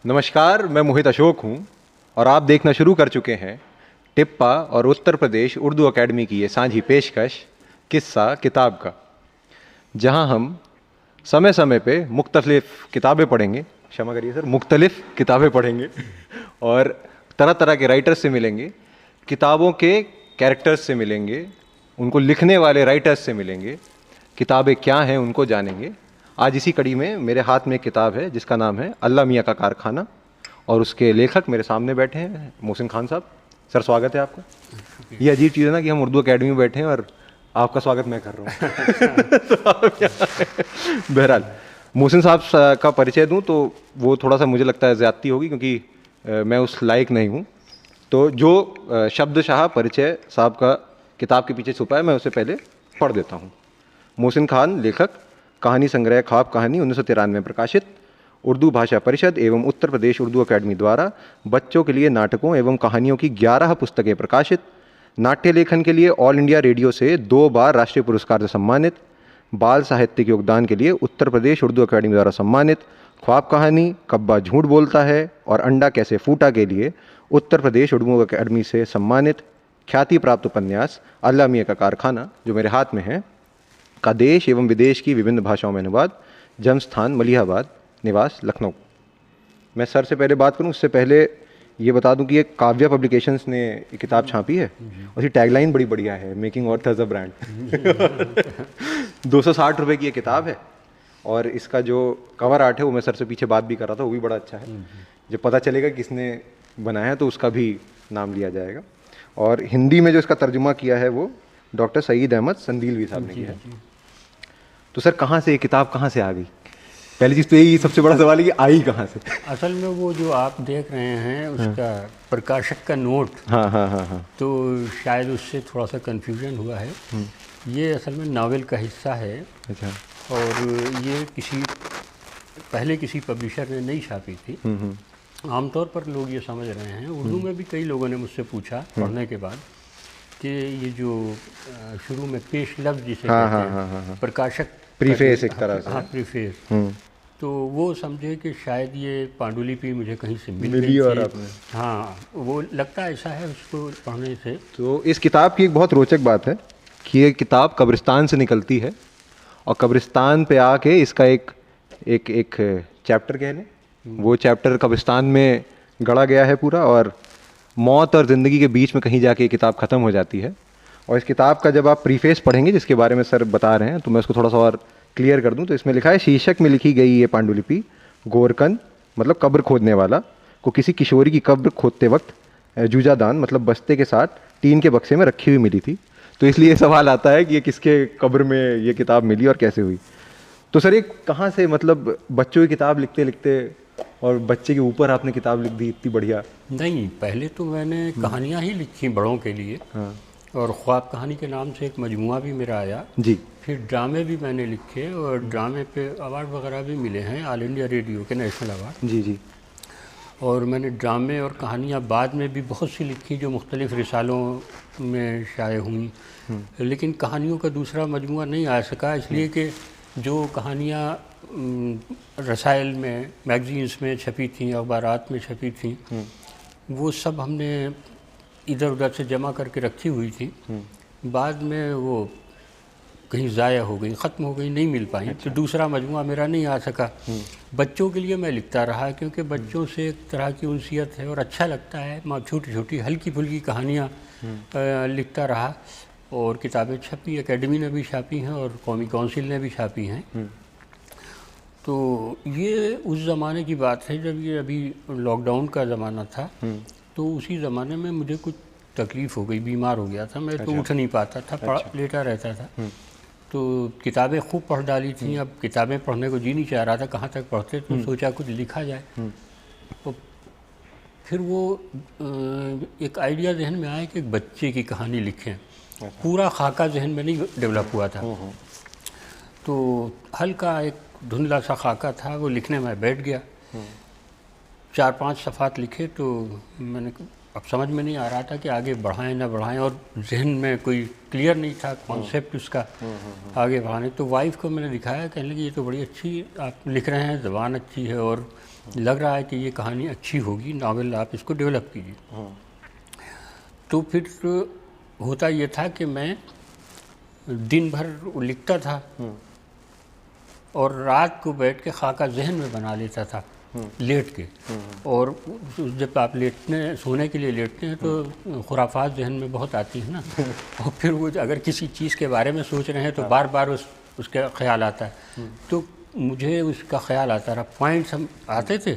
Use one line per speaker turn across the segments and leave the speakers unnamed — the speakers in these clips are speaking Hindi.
नमस्कार, मैं मोहित अशोक हूँ और आप देखना शुरू कर चुके हैं टिप्पा और उत्तर प्रदेश उर्दू अकेडमी की ये साझी पेशकश किस्सा किताब का, जहाँ हम समय समय पे मुख्तलिफ किताबें पढ़ेंगे, क्षमा करिए सर, मुख्तलिफ किताबें पढ़ेंगे और तरह तरह के राइटर्स से मिलेंगे, किताबों के कैरेक्टर्स से मिलेंगे, उनको लिखने वाले राइटर्स से मिलेंगे, किताबें क्या हैं उनको जानेंगे। आज इसी कड़ी में मेरे हाथ में एक किताब है जिसका नाम है अल्लाह मियाँ का कारखाना और उसके लेखक मेरे सामने बैठे हैं मोहसिन खान साहब। सर स्वागत है आपका। ये अजीब चीज़ है ना कि हम उर्दू अकेडमी में बैठे हैं और आपका स्वागत मैं कर रहा हूँ। बहरहाल मोहसिन साहब का परिचय दूँ तो वो थोड़ा सा मुझे लगता है ज़्यादती होगी, क्योंकि मैं उस लायक नहीं हूँ। तो जो शब्दशाह परिचय साहब का किताब के पीछे छुपा है मैं उसे पहले पढ़ देता हूँ। मोहसिन खान, लेखक, कहानी संग्रह ख्वाब कहानी 1993 में प्रकाशित, उर्दू भाषा परिषद एवं उत्तर प्रदेश उर्दू अकेडमी द्वारा बच्चों के लिए नाटकों एवं कहानियों की 11 पुस्तकें प्रकाशित, नाट्य लेखन के लिए ऑल इंडिया रेडियो से 2 बार राष्ट्रीय पुरस्कार से सम्मानित, बाल साहित्यिक योगदान के लिए उत्तर प्रदेश उर्दू अकेडमी द्वारा सम्मानित, ख्वाब कहानी, कब्बा झूठ बोलता है और अंडा कैसे फूटा के लिए उत्तर प्रदेश उर्दू अकेडमी से सम्मानित, ख्याति प्राप्त उपन्यास अल्लाह मियाँ का कारखाना जो मेरे हाथ में है का देश एवं विदेश की विभिन्न भाषाओं में अनुवाद, जन्म स्थान मलिहाबाद, निवास लखनऊ। मैं सर से पहले बात करूं उससे पहले ये बता दूं कि ये काव्या पब्लिकेशंस ने ये किताब छापी है और इसकी टैगलाइन बड़ी बढ़िया है, मेकिंग ऑथर्स अ ब्रांड। 260 रुपये की ये किताब है और इसका जो कवर आर्ट है वो मैं सर से पीछे बात भी कर रहा था, वो भी बड़ा अच्छा है। जब पता चलेगा किसने बनाया तो उसका भी नाम लिया जाएगा। और हिंदी में जो इसका तर्जुमा किया है वो डॉक्टर सईद अहमद संदीलवी साहब ने किया है। तो सर कहाँ से ये किताब कहाँ से आ गई? पहली चीज़ तो यही सबसे बड़ा सवाल है कि आई कहाँ से?
असल में वो जो आप देख रहे हैं उसका प्रकाशक का नोट,
हाँ,
तो शायद उससे थोड़ा सा कन्फ्यूजन हुआ है। ये असल में नावल का हिस्सा है।
अच्छा।
और ये पहले किसी पब्लिशर ने नहीं छापी थी। आमतौर पर लोग ये समझ रहे हैं, उर्दू में भी कई लोगों ने मुझसे पूछा पढ़ने के बाद कि ये जो शुरू में पेश लफ्ज़ जिसे कहते हैं, प्रकाशक
प्रीफेस एक तरह से।
हाँ, प्रीफेस। तो वो समझे कि शायद ये पांडुलिपि मुझे कहीं से मिल
मिली
गई
और
थी।
आपने,
हाँ, वो लगता ऐसा है उसको पढ़ने से।
तो इस किताब की एक बहुत रोचक बात है कि ये किताब कब्रिस्तान से निकलती है और कब्रिस्तान पे आके इसका एक एक एक चैप्टर कह लें, वो चैप्टर कब्रिस्तान में गढ़ा गया है पूरा, और मौत और ज़िंदगी के बीच में कहीं जाके ये किताब ख़त्म हो जाती है। और इस किताब का जब आप प्रीफेस पढ़ेंगे जिसके बारे में सर बता रहे हैं तो मैं उसको थोड़ा सा और क्लियर कर दूं। तो इसमें लिखा है, शीर्षक में लिखी गई ये पांडुलिपि गोरकन मतलब कब्र खोदने वाला को किसी किशोरी की कब्र खोदते वक्त जूजादान मतलब बस्ते के साथ टीन के बक्से में रखी हुई मिली थी। तो इसलिए सवाल आता है कि ये किसके कब्र में ये किताब मिली और कैसे हुई। तो सर ये कहाँ से, मतलब बच्चों की किताब लिखते लिखते और बच्चे के ऊपर आपने किताब लिख दी इतनी बढ़िया?
नहीं, पहले तो मैंने कहानियाँ ही लिखी बड़ों के लिए।
हाँ
और ख्वाब कहानी के नाम से एक मजमुआ भी मेरा आया
जी।
फिर ड्रामे भी मैंने लिखे और ड्रामे पे अवार्ड वगैरह भी मिले हैं, ऑल इंडिया रेडियो के नेशनल अवार्ड।
जी।
और मैंने ड्रामे और कहानियाँ बाद में भी बहुत सी लिखी जो मुख्तलिफ़ रिसालों में शाये हुई। लेकिन कहानियों का दूसरा मजमुआ नहीं आ सका, इसलिए कि जो कहानियाँ रसायल में, मैगज़ीन्स में छपी थी, अखबारात में छपी थी, वो सब हमने इधर उधर से जमा करके रखी हुई थी। बाद में वो कहीं ज़ाया हो गई, ख़त्म हो गई, नहीं मिल पाई। तो दूसरा मजमुआ मेरा नहीं आ सका। बच्चों के लिए मैं लिखता रहा क्योंकि बच्चों से एक तरह की उनसियत है और अच्छा लगता है। मैं छोटी छोटी हल्की फुल्की कहानियाँ लिखता रहा और किताबें छपी, एकेडमी ने भी छापी हैं और कौमी काउंसिल ने भी छापी हैं। तो ये उस ज़माने की बात है जब ये अभी लॉकडाउन का ज़माना था। तो उसी ज़माने में मुझे कुछ तकलीफ़ हो गई, बीमार हो गया था मैं। तो उठ नहीं पाता था, लेटा रहता था। तो किताबें खूब पढ़ डाली थी। अब किताबें पढ़ने को जी नहीं चाह रहा था, कहाँ तक पढ़ते, तो सोचा कुछ लिखा जाए। तो फिर वो एक आइडिया जहन में आया कि एक बच्चे की कहानी लिखें। पूरा खाका जहन में नहीं डेवलप हुआ था, तो हल्का एक धुंधला सा खाका था, वो लिखने में बैठ गया। 4-5 सफ़ात लिखे तो मैंने, अब समझ में नहीं आ रहा था कि आगे बढ़ाएं ना बढ़ाएं, और जहन में कोई क्लियर नहीं था कॉन्सेप्ट उसका आगे बढ़ाने। तो वाइफ को मैंने दिखाया, कहने लगी ये तो बड़ी अच्छी आप लिख रहे हैं, ज़बान अच्छी है और लग रहा है कि ये कहानी अच्छी होगी, नावल आप इसको डेवलप कीजिए। तो फिर होता ये था कि मैं दिन भर लिखता था और रात को बैठ के खाका जहन में बना लेता था लेट के। और जब आप सोने के लिए लेटते हैं तो खुराफात जहन में बहुत आती है ना और फिर वो अगर किसी चीज़ के बारे में सोच रहे हैं तो बार बार उसका ख्याल आता है। तो मुझे उसका ख्याल आता रहा, पॉइंट्स हम आते थे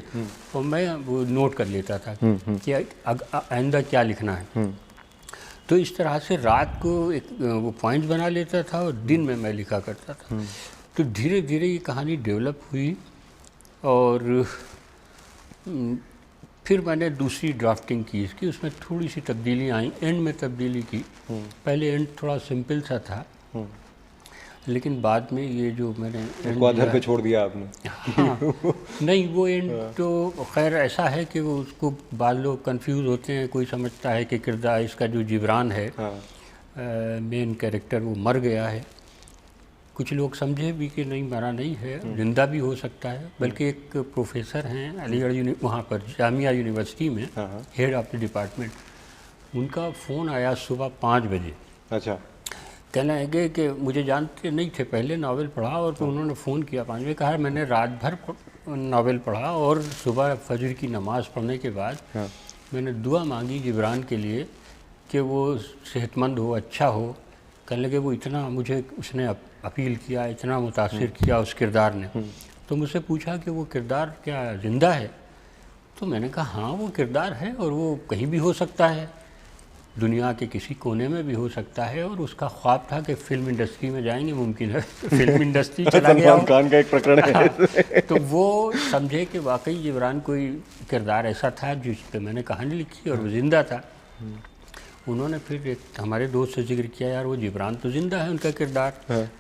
और मैं वो नोट कर लेता था कि आइंदा क्या लिखना है। तो इस तरह से रात को एक वो पॉइंट्स बना लेता था और दिन में मैं लिखा करता था। तो धीरे धीरे ये कहानी डेवलप हुई और फिर मैंने दूसरी ड्राफ्टिंग की इसकी, उसमें थोड़ी सी तब्दीली आई, एंड में तब्दीली की। पहले एंड थोड़ा सिंपल सा था लेकिन बाद में ये जो मैंने
उसको अधर पे छोड़ दिया आपने।
हाँ, नहीं वो एंड तो खैर ऐसा है कि वो उसको बाद लोग कंफ्यूज होते हैं, कोई समझता है कि किरदार इसका जो जिब्रान है मेन कैरेक्टर वो मर गया है, कुछ लोग समझे भी कि नहीं मरा नहीं है, जिंदा भी हो सकता है। बल्कि एक प्रोफेसर हैं अलीगढ़ वहाँ पर जामिया यूनिवर्सिटी में हेड ऑफ द डिपार्टमेंट, उनका फ़ोन आया सुबह 5 बजे।
अच्छा।
कहने लगे कि मुझे जानते नहीं थे, पहले नावल पढ़ा और तो उन्होंने फ़ोन किया 5 बजे, कहा मैंने रात भर नावल पढ़ा और सुबह फजर की नमाज़ पढ़ने के बाद मैंने दुआ मांगी जिब्रान के लिए कि वो सेहतमंद हो, अच्छा हो। कहने लगे वो इतना मुझे उसने अपील किया, इतना मुतासिर किया उस किरदार ने। तो मुझसे पूछा कि वो किरदार क्या ज़िंदा है? तो मैंने कहा हाँ वो किरदार है और वो कहीं भी हो सकता है, दुनिया के किसी कोने में भी हो सकता है। और उसका ख्वाब था कि फ़िल्म इंडस्ट्री में जाएंगे, मुमकिन है फिल्म इंडस्ट्री चला गया।
सलमान खान का एक प्रकरण है।
तो वो समझे कि वाकई जिब्रान कोई किरदार ऐसा था जिस पे मैंने कहानी लिखी और वो ज़िंदा था। उन्होंने फिर एक हमारे दोस्त से जिक्र किया, यार वो जिब्रान तो ज़िंदा है उनका किरदार।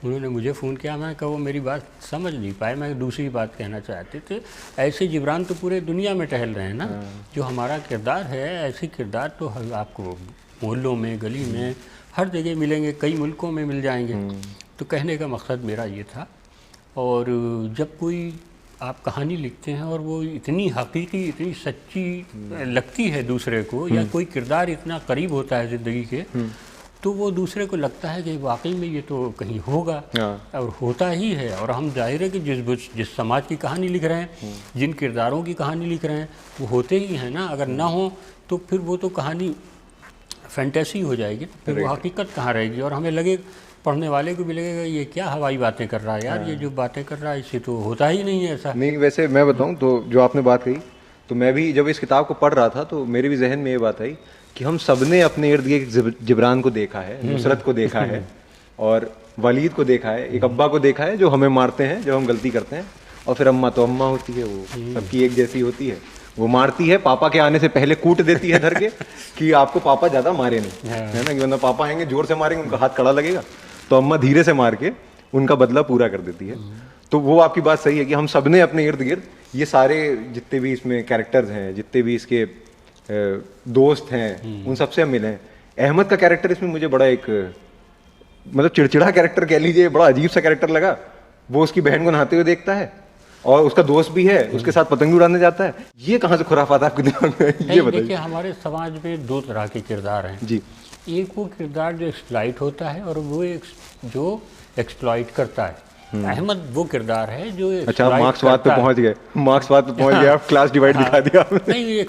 उन्होंने मुझे फ़ोन किया, मैं कहा वो मेरी बात समझ नहीं पाए, मैं दूसरी बात कहना चाहते थे। ऐसे जिब्रान तो पूरे दुनिया में टहल रहे हैं ना, जो हमारा किरदार है ऐसे किरदार तो आपको मोहल्लों में, गली में, हर जगह मिलेंगे, कई मुल्कों में मिल जाएंगे। तो कहने का मकसद मेरा ये था। और जब कोई आप कहानी लिखते हैं और वो इतनी हकीकी, इतनी सच्ची लगती है दूसरे को, या कोई किरदार इतना करीब होता है ज़िंदगी के, तो वो दूसरे को लगता है कि वाकई में ये तो कहीं होगा, और होता ही है। और हम जाहिर है कि जिस समाज की कहानी लिख रहे हैं, जिन किरदारों की कहानी लिख रहे हैं, वो होते ही हैं ना। अगर ना हो तो फिर वो तो कहानी फैंटेसी हो जाएगी, फिर वो हकीकत कहाँ रहेगी। और हमें लगे, पढ़ने वाले को भी लगेगा ये क्या हवाई बातें कर रहा है यार, ये जो बातें कर रहा है इससे तो होता ही नहीं है ऐसा।
नहीं, वैसे मैं बताऊं तो जो आपने बात कही, तो मैं भी जब इस किताब को पढ़ रहा था तो मेरे भी जहन में ये बात आई कि हम सब ने अपने इर्द गिर्द जिब्रान को देखा है, नुसरत को देखा है और वलीद को देखा है, एक अब्बा को देखा है जो हमें मारते हैं जब हम गलती करते हैं, और फिर अम्मा तो अम्मा होती है, वो सबकी एक जैसी होती है, वो मारती है, पापा के आने से पहले कूट देती है धर के कि आपको पापा ज़्यादा मारे नहीं, है ना, कि वरना पापा आएंगे जोर से मारेंगे, उनका हाथ कड़ा लगेगा, तो अम्मा धीरे से मार के उनका बदला पूरा कर देती है। तो वो आपकी बात सही है कि हम सब ने अपने इर्द गिर्द ये सारे जितने भी इसमें कैरेक्टर्स हैं, जितने भी इसके दोस्त हैं, उन सबसे हम मिले हैं। अहमद का कैरेक्टर इसमें मुझे बड़ा एक मतलब चिड़चिड़ा कैरेक्टर कह लीजिए, बड़ा अजीब सा कैरेक्टर लगा। वो उसकी बहन को नहाते हुए देखता है और उसका दोस्त भी है, उसके साथ पतंग उड़ाने जाता है। ये कहाँ से खुराफात आपके दिमाग में? ये बताइए।
देखिए हमारे समाज में दो तरह के किरदार हैं
जी।
एक वो किरदार जो एक्सप्लॉइट होता है और वो जो एक्सप्लॉइट करता है। अहमद वो किरदार है जो
अच्छा, मार्क्सवाद पे पहुंच गए, मार्क्सवाद पे पहुंच गए आप, क्लास डिवाइड दिखा दिया आपने।
नहीं,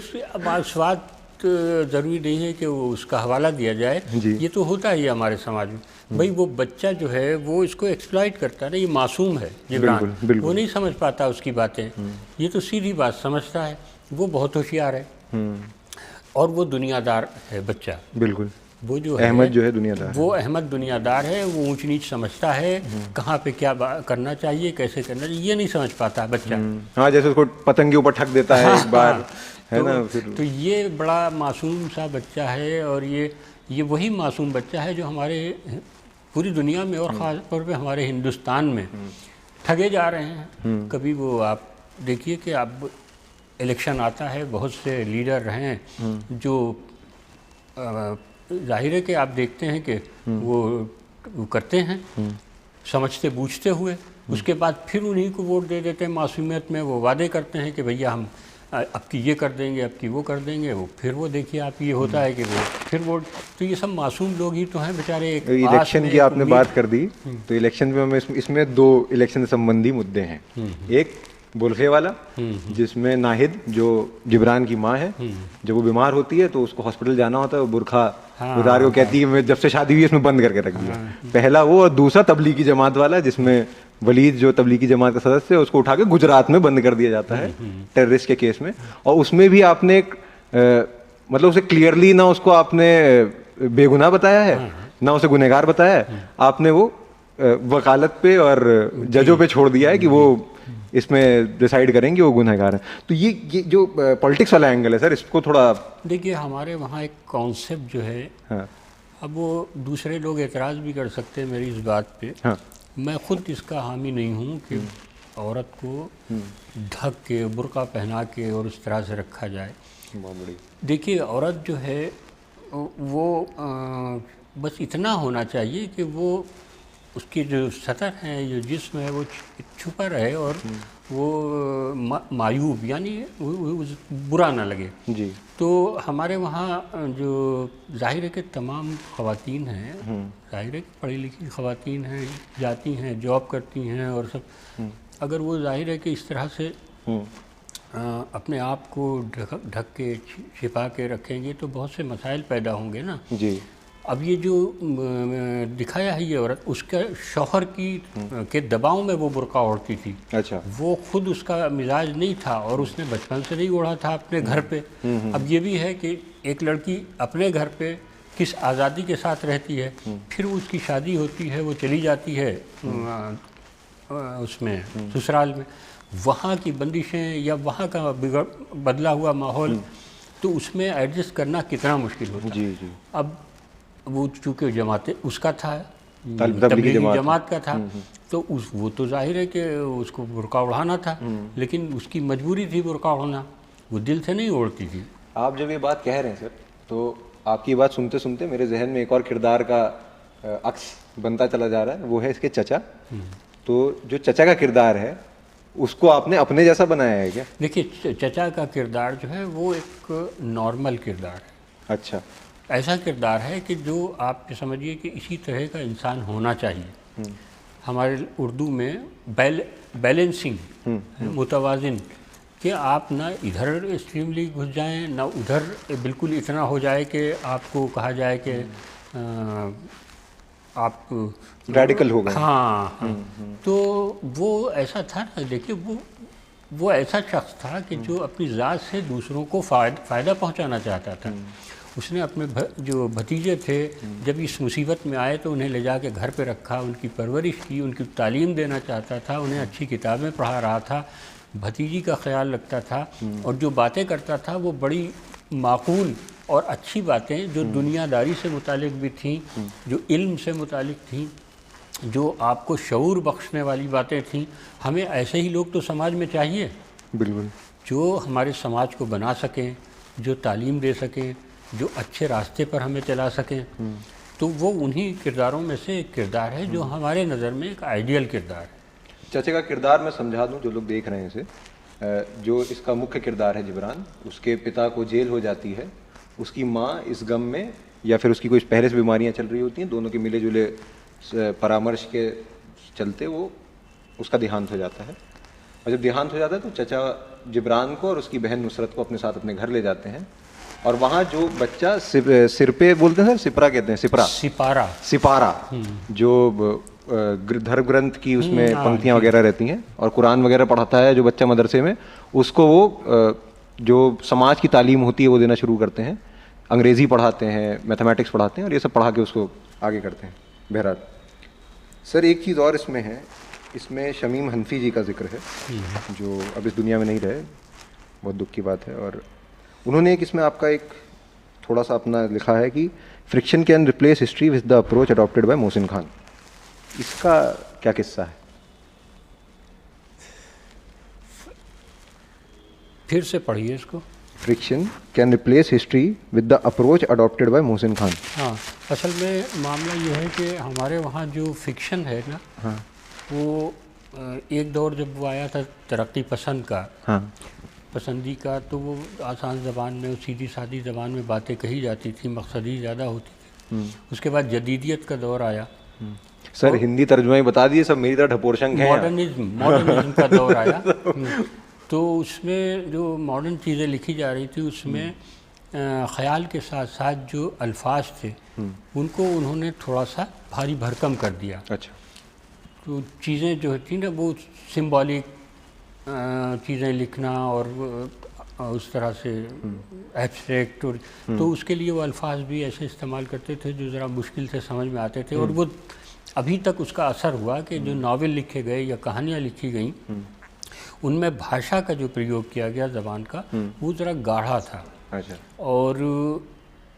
मार्क्सवाद ज़रूरी नहीं है कि वो उसका हवाला दिया जाए, ये तो होता ही है हमारे समाज में। भाई वो बच्चा जो है वो इसको एक्सप्लॉइट करता है ना, ये मासूम है जिब्रान, वो नहीं समझ पाता उसकी बातें, ये तो सीधी बात समझता है, वो बहुत होशियार है और वो दुनियादार है बच्चा।
बिल्कुल,
वो जो
अहमद जो है दुनियादार,
वो अहमद दुनियादार है, वो ऊंच नीच समझता है, कहाँ पे क्या करना चाहिए, कैसे करना चाहिए, ये नहीं समझ पाता बच्चा।
हाँ, जैसे उसको पतंग के ऊपर ठक देता है एक बार, है ना, फिर
तो ये बड़ा मासूम सा बच्चा है। और ये वही मासूम बच्चा है जो हमारे पूरी दुनिया में और ख़ास तौर पे हमारे हिंदुस्तान में ठगे जा रहे हैं। कभी वो आप देखिए कि अब इलेक्शन आता है, बहुत से लीडर हैं जो जाहिर है कि आप देखते हैं कि वो करते हैं समझते बूझते हुए, उसके बाद फिर उन्हीं को वोट दे देते हैं। मासूमियत में वो वादे करते हैं कि भैया हम अब की ये कर देंगे, अब की वो कर देंगे, वो फिर वो देखिए आप ये होता है कि वो फिर वोट। तो ये सब मासूम लोग ही तो हैं बेचारे। एक
इलेक्शन की आपने बात कर दी, तो इलेक्शन में हमें इसमें दो इलेक्शन संबंधी मुद्दे हैं। एक बुरखे वाला, जिसमें नाहिद जो जिब्रान की माँ है, जब वो बीमार होती है तो उसको हॉस्पिटल जाना होता है, वो बुरखा उतार को कहती है मैं जब से शादी हुई है इसमें बंद करके रख दिया। पहला वो, और दूसरा तबलीगी जमात वाला, जिसमें वलीद जो तबलीगी जमात का सदस्य है उसको उठा के गुजरात में बंद कर दिया जाता है टेररिस्ट के केस में। और उसमें भी आपने एक मतलब उसे क्लियरली ना उसको आपने बेगुनाह बताया है ना उसे गुनहगार बताया है, आपने वो वकालत पे और जजों पे छोड़ दिया है कि वो इसमें डिसाइड करेंगे वो गुनहगार है। तो ये जो पॉलिटिक्स वाला एंगल है सर, इसको थोड़ा
देखिए। हमारे वहाँ एक कॉन्सेप्ट जो है,
हाँ,
अब वो दूसरे लोग एतराज़ भी कर सकते हैं मेरी इस बात पे।
हाँ,
मैं खुद इसका हामी नहीं हूँ कि औरत को ढक के बुर्का पहना के और उस तरह से रखा जाए।
बहुत बड़ी।
देखिए, औरत जो है वो बस इतना होना चाहिए कि वो उसकी जो सतह है, जो जिस्म है, वो छुपा रहे और वो मायूब यानी वो बुरा ना लगे
जी।
तो हमारे वहाँ जो ज़ाहिर है कि तमाम ख़वातीन हैं, ज़ाहिर है कि पढ़ी लिखी ख़वातीन हैं, जाती हैं, जॉब करती हैं और सब, अगर वो ज़ाहिर है कि इस तरह से अपने आप को ढक के छिपा के रखेंगे तो बहुत से मसाइल पैदा होंगे ना
जी।
अब ये जो दिखाया है ये औरत, उसके शौहर की के दबाव में वो बुर्का ओढ़ती थी।
अच्छा।
वो खुद उसका मिजाज नहीं था और उसने बचपन से नहीं ओढ़ा था अपने घर पे। अब ये भी है कि एक लड़की अपने घर पे किस आज़ादी के साथ रहती है, फिर उसकी शादी होती है, वो चली जाती है उसमें ससुराल में, वहाँ की बंदिशें या वहाँ का बदला हुआ माहौल, तो उसमें एडजस्ट करना कितना मुश्किल होता है।
जी जी।
अब वो चूँकि जमात उसका था,
तबलीगी
जमात का था, तो वो तो जाहिर है कि उसको बुर्का उड़ाना था, लेकिन उसकी मजबूरी थी बुर्का उड़ाना, वो दिल से नहीं ओढ़ती थी।
आप जब ये बात कह रहे हैं सर, तो आपकी बात सुनते सुनते मेरे जहन में एक और किरदार का अक्स बनता चला जा रहा है, वो है इसके चचा। तो जो चचा का किरदार है उसको आपने अपने जैसा बनाया है क्या?
देखिए, चचा का किरदार जो है वो एक नॉर्मल किरदार है।
अच्छा।
ऐसा किरदार है कि जो आप समझिए कि इसी तरह का इंसान होना चाहिए। हमारे उर्दू में बैलेंसिंग, मुतवाजिन, कि आप ना इधर एक्सट्रीमली घुस जाएं ना उधर बिल्कुल इतना हो जाए कि आपको कहा जाए कि आप
रेडिकल हो गए।
हाँ। तो वो ऐसा था ना, देखिए वो ऐसा शख्स था कि जो अपनी ज़ात से दूसरों को फ़ायदा पहुंचाना चाहता था। उसने अपने जो भतीजे थे, जब इस मुसीबत में आए तो उन्हें ले जाके घर पे रखा, उनकी परवरिश की, उनकी तालीम देना चाहता था, उन्हें अच्छी किताबें पढ़ा रहा था, भतीजी का ख्याल रखता था, और जो बातें करता था वो बड़ी माकूल और अच्छी बातें जो दुनियादारी से मुतालिक भी थीं, जो इल्म से मुतालिक थीं, जो आपको शऊर बख्शने वाली बातें थीं। हमें ऐसे ही लोग तो समाज में चाहिए,
बिल्कुल,
जो हमारे समाज को बना सकें, जो तालीम दे सकें, जो अच्छे रास्ते पर हमें चला सकें। तो वो उन्हीं किरदारों में से एक किरदार है जो हमारे नज़र में एक आइडियल किरदार है।
चचे का किरदार मैं समझा दूं जो लोग देख रहे हैं इसे। जो इसका मुख्य किरदार है जिब्रान, उसके पिता को जेल हो जाती है, उसकी माँ इस गम में या फिर उसकी कोई पहले से बीमारियाँ चल रही होती हैं, दोनों के मिले जुले परामर्श के चलते वो उसका देहांत हो जाता है। और जब देहांत हो जाता है तो चचा जिब्रान को और उसकी बहन नुसरत को अपने साथ अपने घर ले जाते हैं। और वहाँ जो बच्चा सिर पे बोलते हैं सर, सिपरा कहते हैं, सिपारा जो धर्म ग्रंथ की उसमें पंक्तियाँ वगैरह रहती हैं और कुरान वगैरह पढ़ाता है जो बच्चा मदरसे में, उसको वो जो समाज की तालीम होती है वो देना शुरू करते हैं। अंग्रेज़ी पढ़ाते हैं, मैथमेटिक्स पढ़ाते हैं और ये सब पढ़ा के उसको आगे करते हैं। बहरहाल सर, एक चीज़ और इसमें है, इसमें शमीम हनफी जी का जिक्र है जो अब इस दुनिया में नहीं रहे, बहुत दुख की बात है। और उन्होंने एक इसमें आपका एक थोड़ा सा अपना लिखा है कि friction can replace history with the approach adopted by Mohsin Khan. इसका क्या किस्सा है?
फिर से पढ़िए इसको।
Friction can replace history with the approach adopted by Mohsin Khan.
हाँ, असल में मामला ये है कि हमारे वहाँ जो फिक्शन है ना,
हाँ,
वो एक दौर जब वो आया था तरक्की पसंद का,
हाँ,
पसंदी का, तो वो आसान ज़बान में, सीधी सादी ज़बान में बातें कही जाती थी, मकसदी ज़्यादा होती थी। उसके बाद जदीदियत का दौर आया।
सर हिंदी तर्जुमा ही बता दिए, सब मेरी तरह ढपोरशंक हैं।
मॉडर्निज्म का दौर आया। तो उसमें जो मॉडर्न चीज़ें लिखी जा रही थी उसमें ख़याल के साथ साथ जो अल्फाज थे उनको उन्होंने थोड़ा सा भारी भरकम कर दिया।
अच्छा।
तो चीज़ें जो थी ना वो सिंबॉलिक चीज़ें लिखना और उस तरह से एब्स्ट्रैक्ट, और तो उसके लिए वो अल्फाज भी ऐसे इस्तेमाल करते थे जो ज़रा मुश्किल से समझ में आते थे। और वो अभी तक उसका असर हुआ कि जो नावल लिखे गए या कहानियाँ लिखी गईं उनमें भाषा का जो प्रयोग किया गया ज़बान का वो ज़रा गाढ़ा था।
अच्छा।
और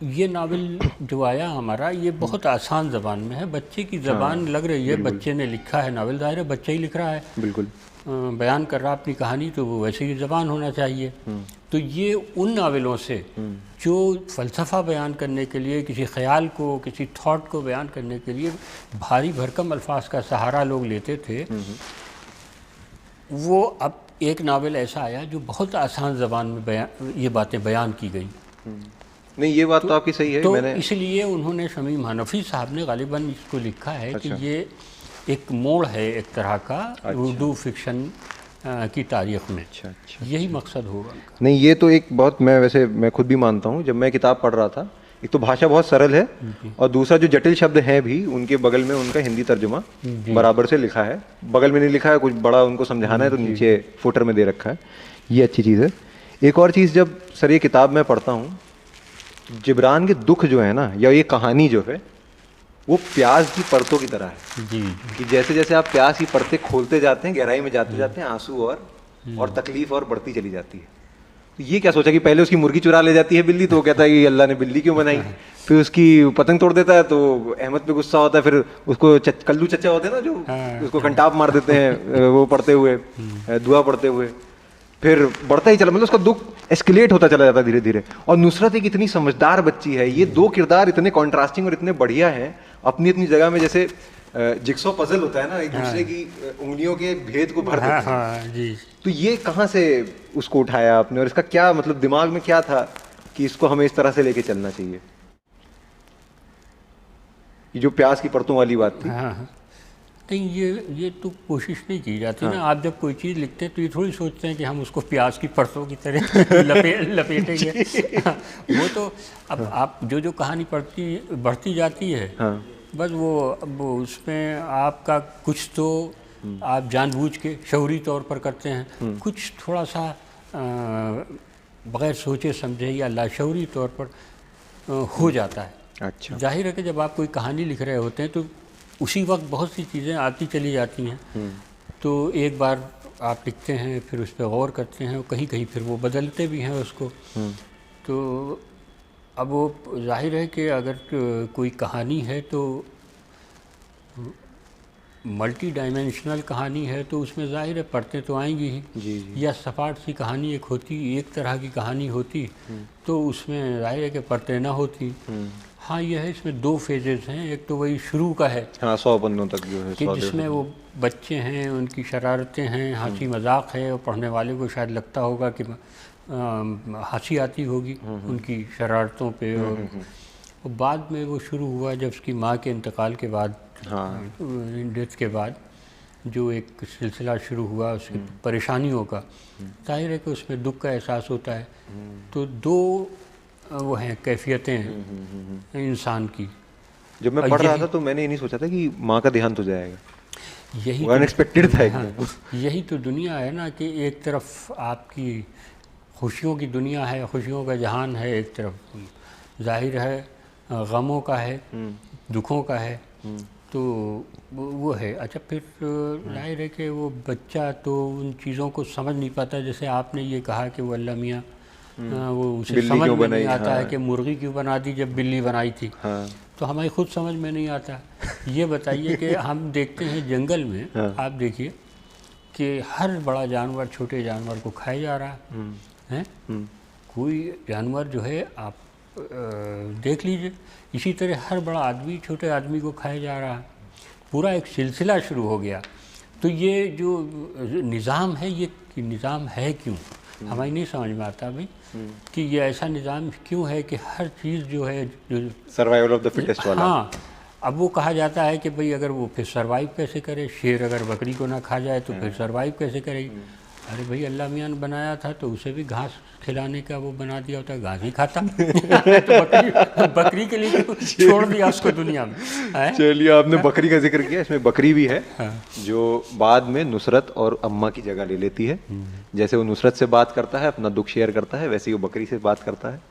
ये नावल जो आया हमारा, ये बहुत आसान ज़बान में है, बच्चे की ज़बान लग रही है, बच्चे ने लिखा है नावल, ज़ाहिर है बच्चा ही लिख रहा है,
बिल्कुल
बयान कर रहा अपनी कहानी, तो वो वैसे ही ज़बान होना चाहिए। तो ये उन नावलों से जो फ़लसफ़ा बयान करने के लिए, किसी ख़याल को, किसी थॉट को बयान करने के लिए भारी भरकम अल्फाज का सहारा लोग लेते थे, वो अब एक नावल ऐसा आया जो बहुत आसान ज़बान में ये बातें बयान की गई।
नहीं, ये बात तो आपकी सही है।
तो
मैंने
इसलिए उन्होंने शमीम हनफी साहब ने गालिबन इसको लिखा है कि
अच्छा।
ये एक मोड़ है एक तरह का उर्दू फिक्शन की तारीख़ में।
अच्छा, अच्छा।
यही मकसद होगा उनका।
नहीं, ये तो एक बहुत, मैं खुद भी मानता हूँ, जब मैं किताब पढ़ रहा था, एक तो भाषा बहुत सरल है और दूसरा जो जटिल शब्द हैं भी उनके बगल में उनका हिंदी तर्जुमा बराबर से लिखा है। बगल में नहीं लिखा है, कुछ बड़ा उनको समझाना है तो नीचे फुटर में दे रखा है। ये अच्छी चीज़ है। एक और चीज़, जब सर ये किताब मैं पढ़ता हूँ, जिब्रान के दुख जो है ना, या ये कहानी जो है, वो प्याज की परतों की तरह है।
जी।
कि जैसे जैसे आप प्याज की परतें खोलते जाते हैं, गहराई में जाते जाते हैं, आंसू और तकलीफ और बढ़ती चली जाती है। तो ये क्या सोचा कि पहले उसकी मुर्गी चुरा ले जाती है बिल्ली, तो वो कहता है कि अल्लाह ने बिल्ली क्यों बनाई। फिर उसकी पतंग तोड़ देता है तो अहमद पे गुस्सा होता है, फिर उसको कल्लू चच्चा होते हैं ना जो उसको कंटाप मार देते हैं वो पढ़ते हुए, दुआ पढ़ते हुए। फिर बढ़ता ही चला, मतलब उसका दुख एस्केलेट होता चला जाता धीरे धीरे। और नुसरत एक इतनी समझदार बच्ची है। ये दो किरदार इतने कॉन्ट्रास्टिंग और इतने बढ़िया हैं अपनी अपनी जगह में, जैसे जिक्सो पजल होता है ना, एक दूसरे की उंगलियों के भेद को भर देते हैं।
हाँ जी।
तो ये कहाँ से उसको उठाया आपने, और इसका क्या मतलब दिमाग में क्या था कि इसको हमें इस तरह से लेके चलना चाहिए? ये जो प्याज की परतों वाली बात थी।
हाँ, नहीं, ये तो कोशिश नहीं की जाती ना। आप जब कोई चीज़ लिखते हैं तो ये थोड़ी सोचते हैं कि हम उसको प्याज की परतों की तरह लपेटेंगे। वो तो अब आप जो कहानी बढ़ती जाती है, बस वो उसमें आपका कुछ तो आप जानबूझ के शऊरी तौर पर करते हैं, कुछ थोड़ा सा बग़ैर सोचे समझे या लाशऊरी तौर पर हो जाता है।
अच्छा।
जाहिर है कि जब आप कोई कहानी लिख रहे होते हैं तो उसी वक्त बहुत सी चीज़ें आती चली जाती हैं। तो एक बार आप लिखते हैं, फिर उस पर गौर करते हैं, और कहीं कहीं फिर वो बदलते भी हैं उसको। तो अब वो जाहिर है कि अगर कोई कहानी है तो मल्टी डायमेंशनल कहानी है तो उसमें जाहिर है परतें तो आएंगी ही।
जी।
या सपाट सी कहानी एक तरह की कहानी होती तो उसमें जाहिर है कि परतें ना होती। हाँ, यह है, इसमें दो फेजेस हैं। एक तो वही शुरू का है,
हाँ, 100 पन्नों तक जो है,
कि जिसमें वो बच्चे हैं, उनकी शरारतें हैं, हंसी मजाक है, और पढ़ने वाले को शायद लगता होगा कि हंसी आती होगी उनकी शरारतों पे। और बाद में वो शुरू हुआ जब उसकी माँ के इंतकाल के बाद, डेथ के बाद जो एक सिलसिला शुरू हुआ उसकी परेशानियों का, जाहिर है कि उसमें दुख का एहसास होता है। तो दो वो हैं कैफियतें हैं इंसान की।
जब मैं पढ़ रहा था तो मैंने ये नहीं सोचा था कि माँ का देहांत हो जाएगा।
यही
अनएक्सपेक्टेड था एकदम।
हाँ, यही तो दुनिया है ना, कि एक तरफ आपकी खुशियों की दुनिया है, खुशियों का जहान है, एक तरफ जाहिर है गमों का है, दुखों का है। तो वो है। अच्छा, फिर जाहिर है कि वो बच्चा तो उन चीज़ों को समझ नहीं पाता। जैसे आपने ये कहा कि वो अल्लाह मियाँ वो उसे समझ में नहीं आता है कि मुर्गी क्यों बना दी जब बिल्ली बनाई थी। तो हमारी खुद समझ में नहीं आता। ये बताइए कि हम देखते हैं जंगल में, आप देखिए कि हर बड़ा जानवर छोटे जानवर को खाए जा रहा है। कोई जानवर जो है आप देख लीजिए, इसी तरह हर बड़ा आदमी छोटे आदमी को खाया जा रहा है, पूरा एक सिलसिला शुरू हो गया। तो ये जो निज़ाम है, ये निज़ाम है क्यों, हमें नहीं समझ में आता भाई कि ये ऐसा निज़ाम क्यों है कि हर चीज़ जो है
सर्वाइवल ऑफ द फिटेस्ट वाला।
हाँ, अब वो कहा जाता है कि भाई अगर वो फिर सर्वाइव कैसे करे, शेर अगर बकरी को ना खा जाए तो फिर सर्वाइव कैसे करेगी। अरे भाई अल्लाह मियाँ ने बनाया था तो उसे भी घास खिलाने का वो बना दिया होता, घास ही खाता तो बकरी के लिए छोड़ दिया उसको दुनिया में।
चलिए, आपने बकरी का जिक्र किया, इसमें बकरी भी है जो बाद में नुसरत और अम्मा की जगह ले लेती है। जैसे वो नुसरत से बात करता है, अपना दुख शेयर करता है, वैसे ही वो बकरी से बात करता है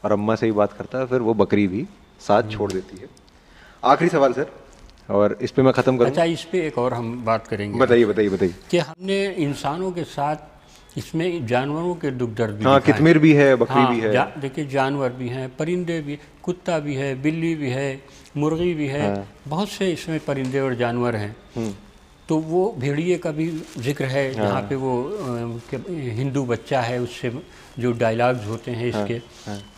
और अम्मा से ही बात करता है, फिर वो बकरी भी साथ छोड़ देती है। आखिरी सवाल सर, और इस पे मैं ख़त्म करूँ।
अच्छा, इस पे एक और हम बात करेंगे।
बताइए बताइए बताइए।
कि हमने इंसानों के साथ इसमें जानवरों के दुख दर्द भी,
हाँ, कितमिर भी है, बकरी भी है।
देखिए जानवर भी हैं, परिंदे भी, कुत्ता भी है, बिल्ली भी है, मुर्गी भी है, बहुत से इसमें परिंदे और जानवर हैं। तो वो भेड़िए का भी जिक्र है, जहाँ पे वो हिंदू बच्चा है उससे जो डायलॉग्स होते हैं इसके।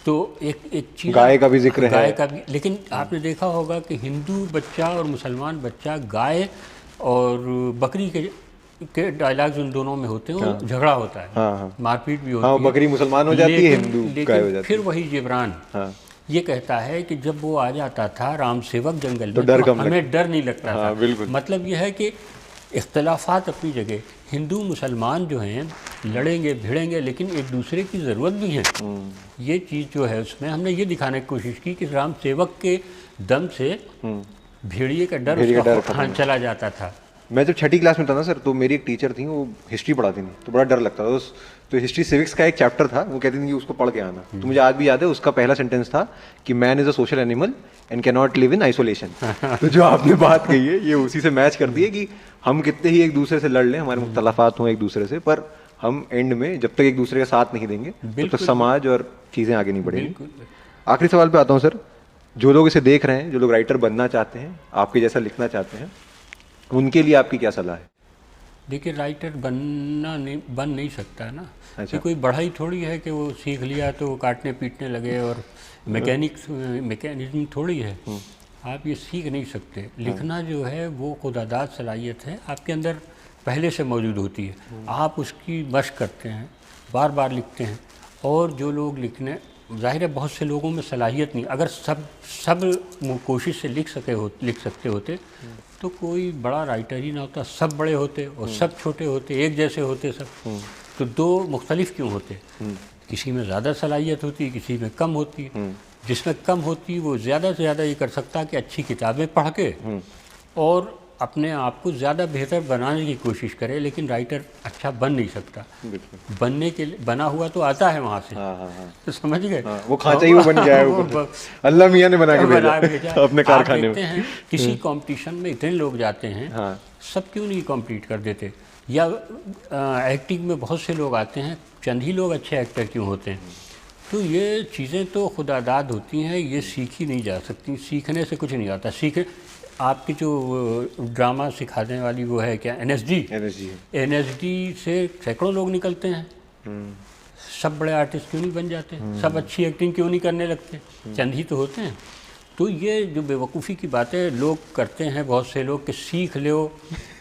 तो एक चीज़,
गाय का भी जिक्र है,
गाय का भी। लेकिन आपने देखा होगा कि हिंदू बच्चा और मुसलमान बच्चा, गाय और बकरी के डायलॉग्स उन दोनों में होते हैं, झगड़ा होता है, मारपीट भी होती है।
बकरी मुसलमान हो जाती है, हिंदू गाय हो जाती है।
फिर वही जिब्रान ये कहता है कि जब वो आ जाता था राम सेवक जंगल
तो
में, हमें डर नहीं लगता था।
बिल्कुल।
मतलब यह है कि इख्तलाफात अपनी जगह, हिंदू मुसलमान जो हैं लड़ेंगे भिड़ेंगे, लेकिन एक दूसरे की ज़रूरत भी है। ये चीज़ जो है उसमें हमने ये दिखाने की कोशिश की कि राम सेवक के दम से भेड़िए का डर चला जाता था।
मैं जब छठी क्लास में था ना सर, तो मेरी एक टीचर थी, वो हिस्ट्री पढ़ाती थी, तो बड़ा डर लगता था। तो हिस्ट्री सिविक्स का एक चैप्टर था, वो कहती थी कि उसको पढ़ के आना। तो मुझे आज भी याद है, उसका पहला सेंटेंस था कि man is a social animal and can not live in isolation. तो जो आपने बात कही है, ये उसी से मैच करती है कि हम कितने ही एक दूसरे से लड़ लें, हमारे मुख्तलफात हों एक दूसरे से, पर हम एंड में जब तक एक दूसरे का साथ नहीं देंगे तब तक समाज और चीज़ें आगे नहीं बढ़ेंगी। आखिरी सवाल पे आता हूँ सर, जो लोग इसे देख रहे हैं, जो लोग राइटर बनना चाहते हैं, आपके जैसा लिखना चाहते हैं, उनके लिए आपकी क्या सलाह है?
देखिए, राइटर बन नहीं सकता है ना।
अच्छा।
कि कोई बढ़ाई थोड़ी है कि वो सीख लिया तो काटने पीटने लगे, और मैकेनिज्म थोड़ी है। आप ये सीख नहीं सकते। लिखना जो है वो खुदादाद सलाहियत है, आपके अंदर पहले से मौजूद होती है। आप उसकी मशक करते हैं, बार बार लिखते हैं। और जो लोग लिखने, जाहिर है बहुत से लोगों में सलाहियत नहीं, अगर सब कोशिश से लिख सकते होते तो कोई बड़ा राइटर ही ना होता। सब बड़े होते और सब छोटे होते, एक जैसे होते सब, तो दो मुख्तलिफ क्यों होते? किसी में ज़्यादा सलाहियत होती, किसी में कम होती। जिसमें कम होती वो ज़्यादा से ज़्यादा ये कर सकता कि अच्छी किताबें पढ़ के और अपने आप को ज़्यादा बेहतर बनाने की कोशिश करे, लेकिन राइटर अच्छा बन नहीं सकता। बनने के लिए बना हुआ तो आता है वहाँ से। तो समझ गए,
वो खांचा ही वो बन गया है, अल्लाह मियाँ ने बना के भेजा अपने कारखाने में।
किसी कंपटीशन में इतने लोग जाते हैं, सब क्यों नहीं कंप्लीट कर देते? या एक्टिंग में बहुत से लोग आते हैं, चंद ही लोग अच्छे एक्टर क्यों होते हैं? तो ये चीज़ें तो खुदादाद होती हैं, ये सीखी नहीं जा सकती। सीखने से कुछ नहीं आता। आपकी जो ड्रामा सिखाने वाली वो है क्या, NSD से सैकड़ों लोग निकलते हैं। सब बड़े आर्टिस्ट क्यों नहीं बन जाते? सब अच्छी एक्टिंग क्यों नहीं करने लगते? चंद ही तो होते हैं। तो ये जो बेवकूफ़ी की बातें लोग करते हैं, बहुत से लोग, कि सीख लो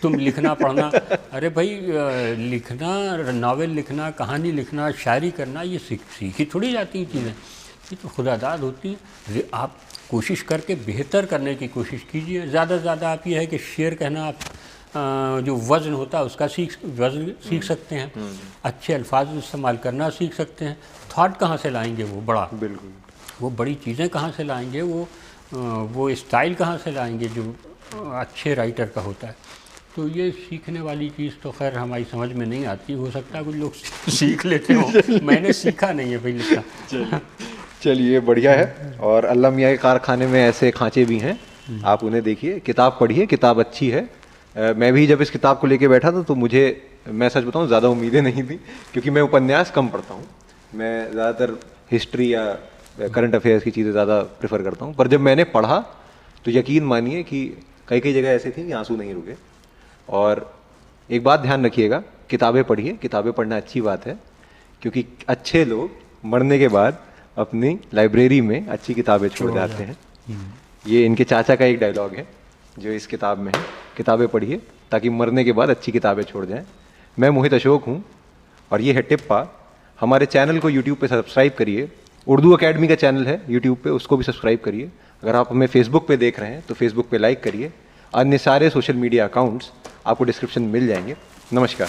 तुम लिखना पढ़ना। अरे भाई, लिखना, नावल लिखना, कहानी लिखना, शायरी करना, ये सीखी थोड़ी जाती हैं चीज़ें। ये तो खुदादाद होती है। आप कोशिश करके बेहतर करने की कोशिश कीजिए। ज़्यादा से ज़्यादा आप ये है कि शेर कहना, आप जो वज़न होता है उसका वज़न सीख सकते हैं, अच्छे अल्फाज इस्तेमाल करना सीख सकते हैं। थॉट कहाँ से लाएंगे? वो बड़ा, बिल्कुल, वो बड़ी चीज़ें कहाँ से लाएंगे? वो स्टाइल कहाँ से लाएंगे जो अच्छे राइटर का होता है? तो ये सीखने वाली चीज़ तो खैर हमारी समझ में नहीं आती। हो सकता है कुछ लोग सीख लेते हो, मैंने सीखा नहीं है भाई लिखना।
चलिए, बढ़िया है। और अल्लाह मियाँ के कारखाने में ऐसे खांचे भी हैं, आप उन्हें देखिए, किताब पढ़िए, किताब अच्छी है। मैं भी जब इस किताब को लेके बैठा था तो मुझे, मैं सच बताऊं, ज़्यादा उम्मीदें नहीं थी, क्योंकि मैं उपन्यास कम पढ़ता हूँ। मैं ज़्यादातर हिस्ट्री या करंट अफेयर्स की चीज़ें ज़्यादा प्रेफर करता हूँ। पर जब मैंने पढ़ा तो यकीन मानिए कि कई कई जगह ऐसी थी कि आंसू नहीं रुके। और एक बात ध्यान रखिएगा, किताबें पढ़िए, किताबें पढ़ना अच्छी बात है, क्योंकि अच्छे लोग मरने के बाद अपनी लाइब्रेरी में अच्छी किताबें छोड़ जाते हैं। ये इनके चाचा का एक डायलॉग है जो इस किताब में है, किताबें पढ़िए ताकि मरने के बाद अच्छी किताबें छोड़ जाएं। मैं मोहित अशोक हूँ और ये है टिप्पा। हमारे चैनल को यूट्यूब पे सब्सक्राइब करिए, उर्दू अकेडमी का चैनल है यूट्यूब पे, उसको भी सब्सक्राइब करिए। अगर आप हमें फेसबुक पे देख रहे हैं तो फेसबुक पे लाइक करिए। अन्य सारे सोशल मीडिया अकाउंट्स आपको डिस्क्रिप्शन में मिल जाएंगे। नमस्कार।